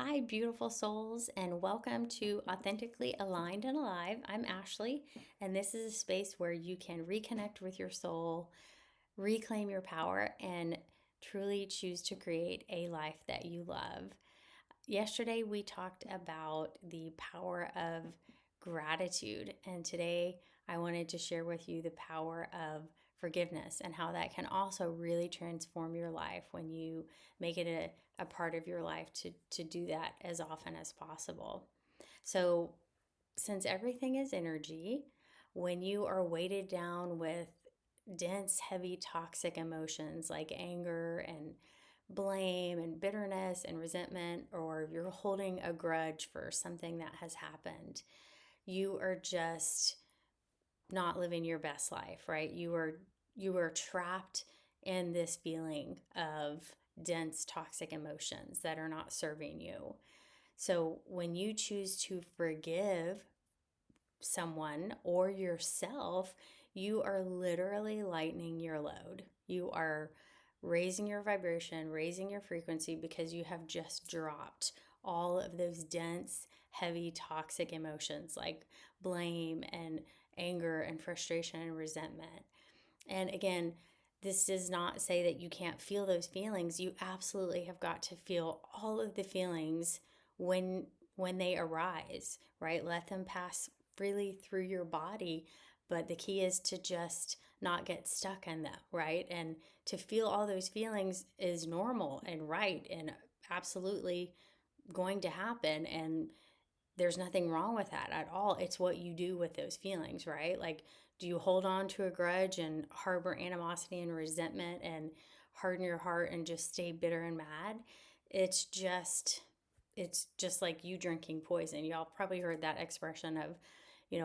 Hi, beautiful souls, and welcome to Authentically Aligned and Alive. I'm Ashley, and this is a space where you can reconnect with your soul, reclaim your power, and truly choose to create a life that you love. Yesterday, we talked about the power of gratitude, and today I wanted to share with you the power of forgiveness and how that can also really transform your life when you make it a part of your life to do that as often as possible. So, since everything is energy, when you are weighted down with dense, heavy, toxic emotions like anger and blame and bitterness and resentment, or you're holding a grudge for something that has happened, you are just not living your best life, right? You are trapped in this feeling of dense, toxic emotions that are not serving you. So when you choose to forgive someone or yourself, you are literally lightening your load. You are raising your vibration, raising your frequency because you have just dropped all of those dense, heavy, toxic emotions like blame and anger and frustration and resentment. And again, this does not say that you can't feel those feelings. You absolutely have got to feel all of the feelings when when they arise, right? Let them pass freely through your body, but the key is to just not get stuck in them, right? And to feel all those feelings is normal and right and absolutely going to happen, and there's nothing wrong with that at all. It's what you do with those feelings, right? Like, do you hold on to a grudge and harbor animosity and resentment and harden your heart and just stay bitter and mad? It's just it's just like you drinking poison. Y'all probably heard that expression of,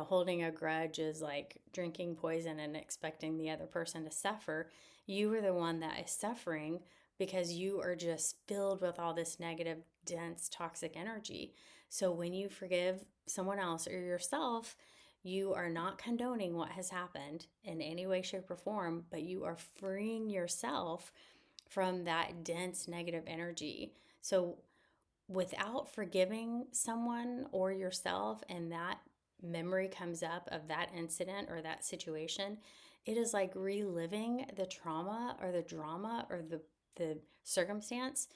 holding a grudge is like drinking poison and expecting the other person to suffer. You are the one that is suffering because you are just filled with all this negative, dense, toxic energy. So when you forgive someone else or yourself, you are not condoning what has happened in any way, shape, or form, but you are freeing yourself from that dense negative energy. So without forgiving someone or yourself, and that memory comes up of that incident or that situation, it is like reliving the trauma or the drama or the circumstance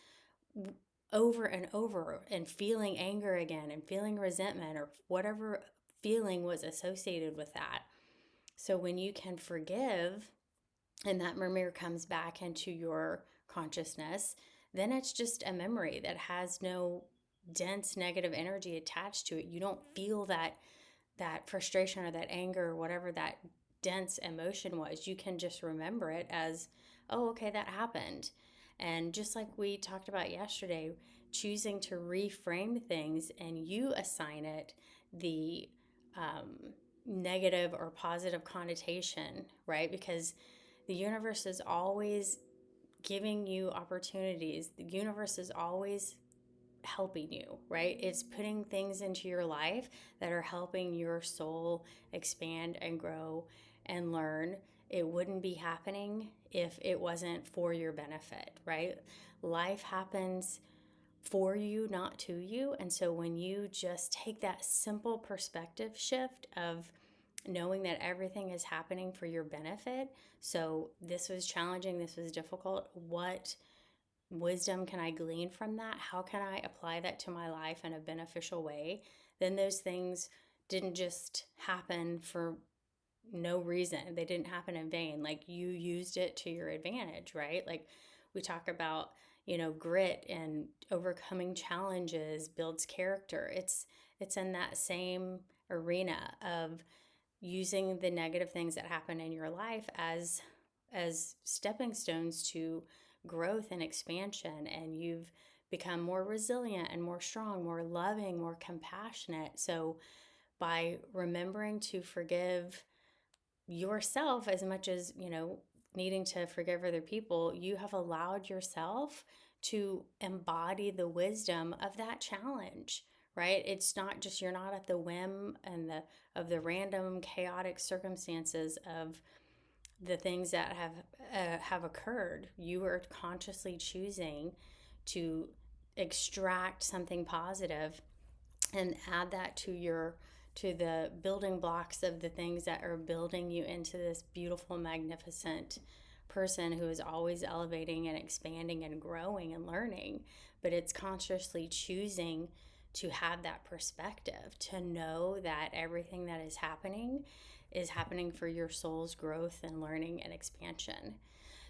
over and over and feeling anger again and feeling resentment or whatever feeling was associated with that. So when you can forgive and that memory comes back into your consciousness, then it's just a memory that has no dense negative energy attached to it. You don't feel that frustration or that anger or whatever that dense emotion was. You can just remember it as, oh, okay, that happened. And just like we talked about yesterday, choosing to reframe things and you assign it the negative or positive connotation, right? Because the universe is always giving you opportunities. The universe is always helping you, right? It's putting things into your life that are helping your soul expand and grow and learn. It wouldn't be happening if it wasn't for your benefit, right? Life happens for you, not to you. And so when you just take that simple perspective shift of knowing that everything is happening for your benefit. So this was challenging, this was difficult. What wisdom can I glean from that? How can I apply that to my life in a beneficial way? Then those things didn't just happen for no reason. They didn't happen in vain. Like you used it to your advantage, right? Like we talk about, grit and overcoming challenges builds character. It's in that same arena of using the negative things that happen in your life as stepping stones to growth and expansion, and you've become more resilient and more strong, more loving, more compassionate. So by remembering to forgive yourself as much as, needing to forgive other people, you have allowed yourself to embody the wisdom of that challenge, right? It's not just, you're not at the whim and the random chaotic circumstances of the things that have occurred. You are consciously choosing to extract something positive and add that to the building blocks of the things that are building you into this beautiful, magnificent person who is always elevating and expanding and growing and learning. But it's consciously choosing to have that perspective, to know that everything that is happening for your soul's growth and learning and expansion.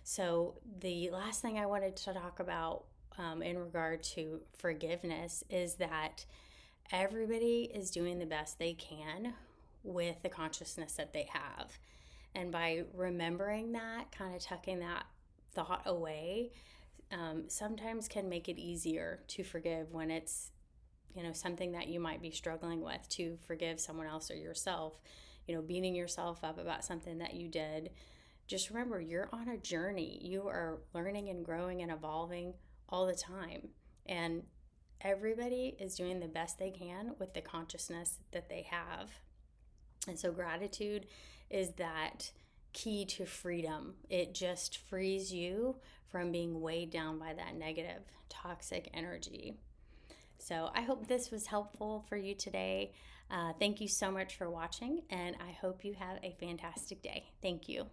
So, the last thing I wanted to talk about in regard to forgiveness is that everybody is doing the best they can with the consciousness that they have. And by remembering that, kind of tucking that thought away, sometimes can make it easier to forgive when it's, something that you might be struggling with, to forgive someone else or yourself, beating yourself up about something that you did. Just remember, you're on a journey. You are learning and growing and evolving all the time. And everybody is doing the best they can with the consciousness that they have. And so gratitude is that key to freedom. It just frees you from being weighed down by that negative, toxic energy. So I hope this was helpful for you today. Thank you so much for watching, and I hope you have a fantastic day. Thank you.